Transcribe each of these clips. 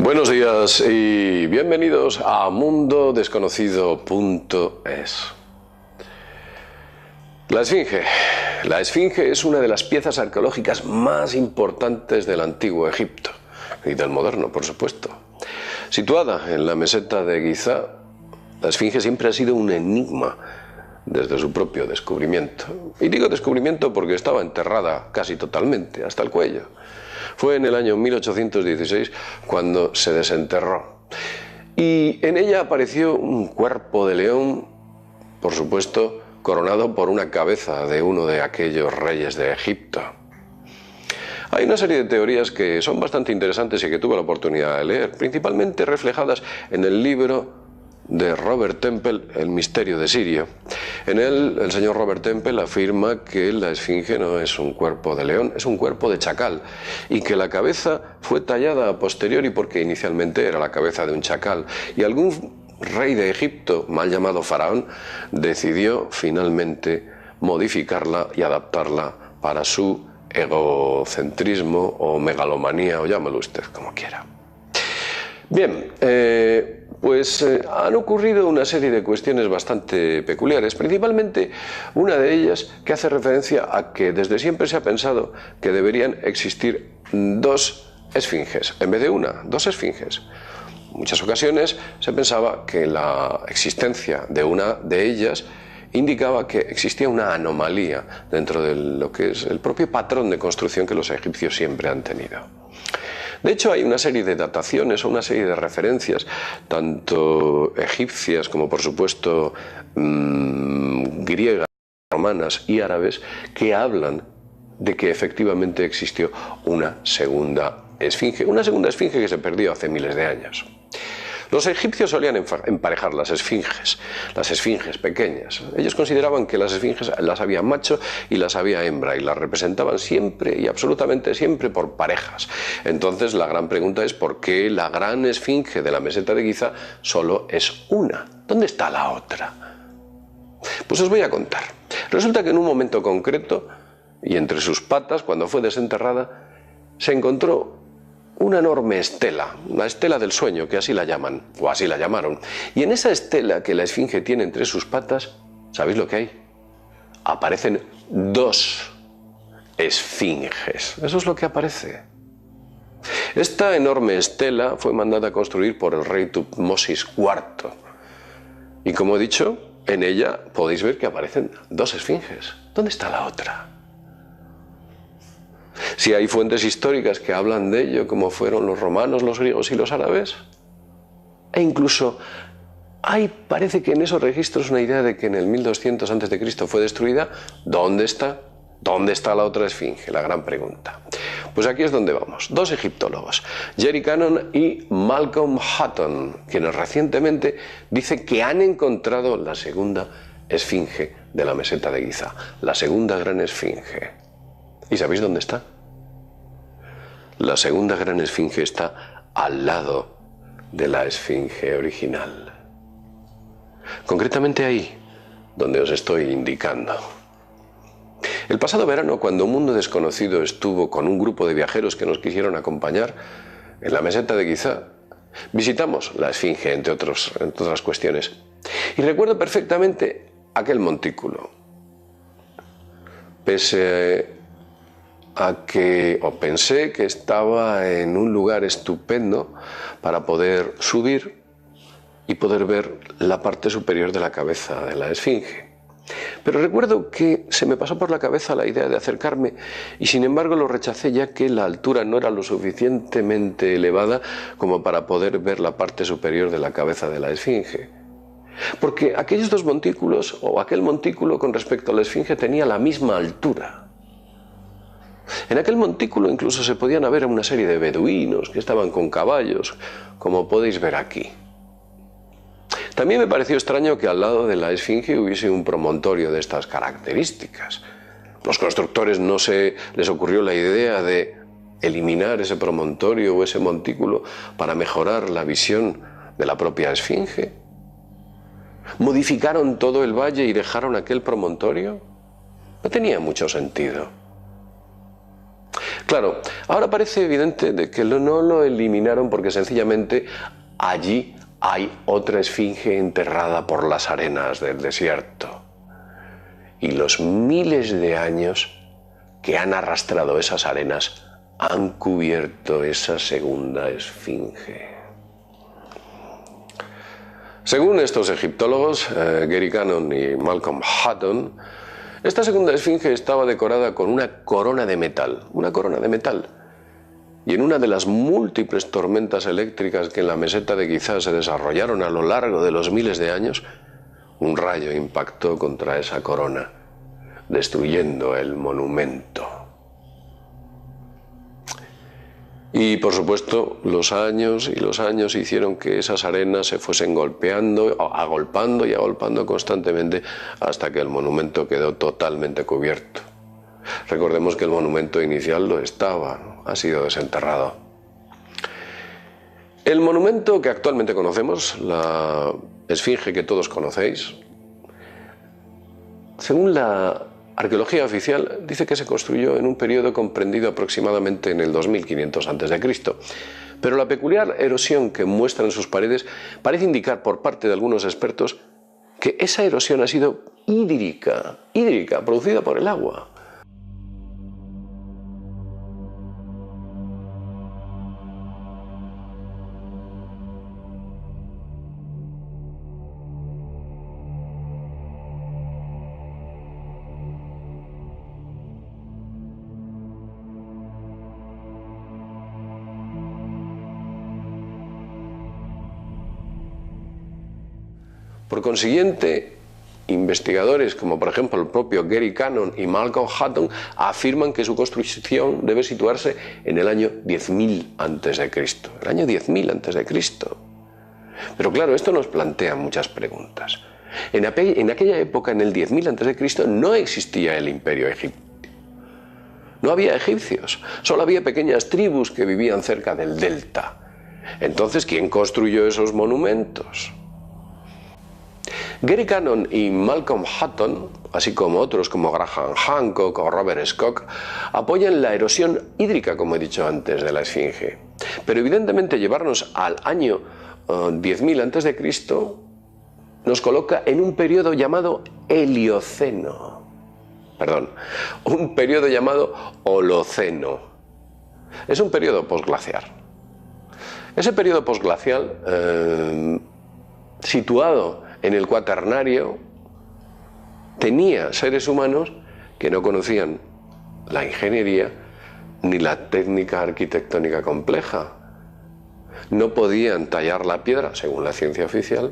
Buenos días y bienvenidos a mundodesconocido.es. La Esfinge. La Esfinge es una de las piezas arqueológicas más importantes del antiguo Egipto y del moderno, por supuesto. Situada en la meseta de Giza, la Esfinge siempre ha sido un enigma desde su propio descubrimiento. Y digo descubrimiento porque estaba enterrada casi totalmente, hasta el cuello. Fue en el año 1816 cuando se desenterró. Y en ella apareció un cuerpo de león, por supuesto, coronado por una cabeza de uno de aquellos reyes de Egipto. Hay una serie de teorías que son bastante interesantes y que tuve la oportunidad de leer, principalmente reflejadas en el libro de Robert Temple, El misterio de Sirio. En él, el señor Robert Temple afirma que la Esfinge no es un cuerpo de león, es un cuerpo de chacal, y que la cabeza fue tallada a posteriori porque inicialmente era la cabeza de un chacal, y algún rey de Egipto, mal llamado faraón, decidió finalmente modificarla y adaptarla para su egocentrismo o megalomanía, o llámelo usted como quiera. Bien, han ocurrido una serie de cuestiones bastante peculiares, principalmente una de ellas que hace referencia a que desde siempre se ha pensado que deberían existir dos esfinges, en vez de una, dos esfinges. En muchas ocasiones se pensaba que la existencia de una de ellas indicaba que existía una anomalía dentro de lo que es el propio patrón de construcción que los egipcios siempre han tenido. De hecho, hay una serie de dataciones o una serie de referencias, tanto egipcias como por supuesto griegas, romanas y árabes, que hablan de que efectivamente existió una segunda esfinge que se perdió hace miles de años. Los egipcios solían emparejar las esfinges pequeñas. Ellos consideraban que las esfinges las había macho y las había hembra, y las representaban siempre y absolutamente siempre por parejas. Entonces la gran pregunta es ¿por qué la gran esfinge de la meseta de Giza solo es una? ¿Dónde está la otra? Pues os voy a contar. Resulta que en un momento concreto, y entre sus patas, cuando fue desenterrada, se encontró una enorme estela, la estela del sueño, que así la llaman, o así la llamaron. Y en esa estela que la esfinge tiene entre sus patas, ¿sabéis lo que hay? Aparecen dos esfinges. Eso es lo que aparece. Esta enorme estela fue mandada a construir por el rey Tutmosis IV. Y como he dicho, en ella podéis ver que aparecen dos esfinges. ¿Dónde está la otra? Si hay fuentes históricas que hablan de ello, como fueron los romanos, los griegos y los árabes, e incluso parece que en esos registros una idea de que en el 1200 a.C. fue destruida. ¿Dónde está? ¿Dónde está la otra esfinge? La gran pregunta. Pues aquí es donde vamos. Dos egiptólogos, Jerry Cannon y Malcolm Hutton, quienes recientemente dicen que han encontrado la segunda esfinge de la meseta de Giza, la segunda gran esfinge. ¿Y sabéis dónde está? La segunda gran esfinge está al lado de la esfinge original. Concretamente ahí, donde os estoy indicando. El pasado verano, cuando Mundo Desconocido estuvo con un grupo de viajeros que nos quisieron acompañar en la meseta de Giza, visitamos la esfinge, entre otras cuestiones. Y recuerdo perfectamente aquel montículo. Pensé que estaba en un lugar estupendo para poder subir y poder ver la parte superior de la cabeza de la esfinge. Pero recuerdo que se me pasó por la cabeza la idea de acercarme y sin embargo lo rechacé, ya que la altura no era lo suficientemente elevada como para poder ver la parte superior de la cabeza de la esfinge. Porque aquellos dos montículos, o aquel montículo con respecto a la esfinge, tenía la misma altura. En aquel montículo incluso se podían ver una serie de beduinos que estaban con caballos, como podéis ver aquí. También me pareció extraño que al lado de la esfinge hubiese un promontorio de estas características. Los constructores no se les ocurrió la idea de eliminar ese promontorio o ese montículo para mejorar la visión de la propia esfinge. ¿Modificaron todo el valle y dejaron aquel promontorio? No tenía mucho sentido. Claro, ahora parece evidente de que no lo eliminaron porque sencillamente allí hay otra esfinge enterrada por las arenas del desierto. Y los miles de años que han arrastrado esas arenas han cubierto esa segunda esfinge. Según estos egiptólogos, Gary Cannon y Malcolm Hutton, esta segunda esfinge estaba decorada con una corona de metal, y en una de las múltiples tormentas eléctricas que en la meseta de Gizá se desarrollaron a lo largo de los miles de años, un rayo impactó contra esa corona, destruyendo el monumento. Y por supuesto, los años y los años hicieron que esas arenas se fuesen agolpando constantemente hasta que el monumento quedó totalmente cubierto. Recordemos que el monumento inicial lo estaba, ¿no? Ha sido desenterrado. El monumento que actualmente conocemos, la esfinge que todos conocéis, según la arqueología oficial, dice que se construyó en un periodo comprendido aproximadamente en el 2500 a.C., pero la peculiar erosión que muestra en sus paredes parece indicar por parte de algunos expertos que esa erosión ha sido hídrica, producida por el agua. Por consiguiente, investigadores como por ejemplo el propio Gary Cannon y Malcolm Hutton afirman que su construcción debe situarse en el año 10.000 a.C. El año 10.000 a.C. Pero claro, esto nos plantea muchas preguntas. En aquella época, en el 10.000 a.C., no existía el imperio egipcio. No había egipcios, solo había pequeñas tribus que vivían cerca del delta. Entonces, ¿quién construyó esos monumentos? Gary Cannon y Malcolm Hutton, así como otros como Graham Hancock o Robert Scott, apoyan la erosión hídrica, como he dicho antes, de la esfinge. Pero evidentemente llevarnos al año 10.000 a.C. nos coloca en un periodo llamado Helioceno. Un periodo llamado Holoceno. Es un periodo posglacial. Ese periodo posglacial, situado en el Cuaternario, tenía seres humanos que no conocían la ingeniería ni la técnica arquitectónica compleja. No podían tallar la piedra, según la ciencia oficial,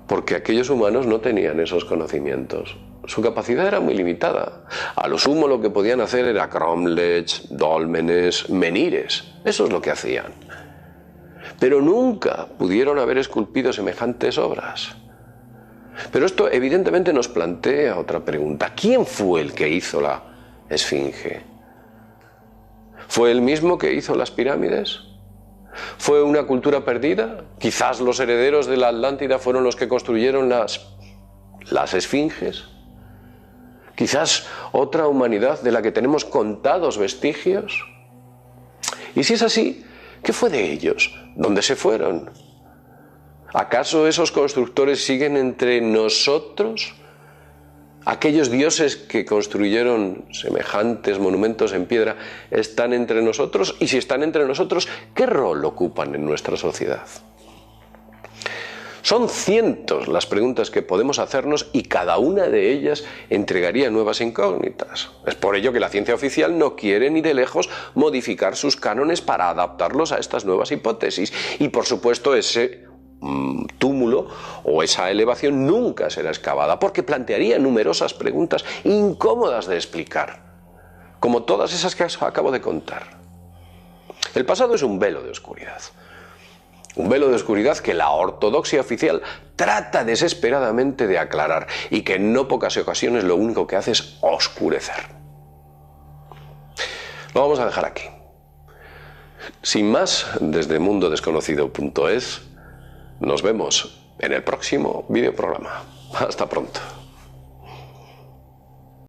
porque aquellos humanos no tenían esos conocimientos. Su capacidad era muy limitada. A lo sumo lo que podían hacer era cromlechs, dólmenes, menires. Eso es lo que hacían. Pero nunca pudieron haber esculpido semejantes obras. Pero esto evidentemente nos plantea otra pregunta. ¿Quién fue el que hizo la esfinge? ¿Fue el mismo que hizo las pirámides? ¿Fue una cultura perdida? Quizás los herederos de la Atlántida fueron los que construyeron las esfinges. Quizás otra humanidad de la que tenemos contados vestigios. Y si es así, ¿qué fue de ellos? ¿Dónde se fueron? ¿Acaso esos constructores siguen entre nosotros? ¿Aquellos dioses que construyeron semejantes monumentos en piedra están entre nosotros? Y si están entre nosotros, ¿qué rol ocupan en nuestra sociedad? Son cientos las preguntas que podemos hacernos y cada una de ellas entregaría nuevas incógnitas. Es por ello que la ciencia oficial no quiere ni de lejos modificar sus cánones para adaptarlos a estas nuevas hipótesis. Y por supuesto ese túmulo o esa elevación nunca será excavada porque plantearía numerosas preguntas incómodas de explicar, como todas esas que acabo de contar. El pasado es un velo de oscuridad. Un velo de oscuridad que la ortodoxia oficial trata desesperadamente de aclarar y que en no pocas ocasiones lo único que hace es oscurecer. Lo vamos a dejar aquí. Sin más, desde mundodesconocido.es, nos vemos en el próximo videoprograma. Hasta pronto.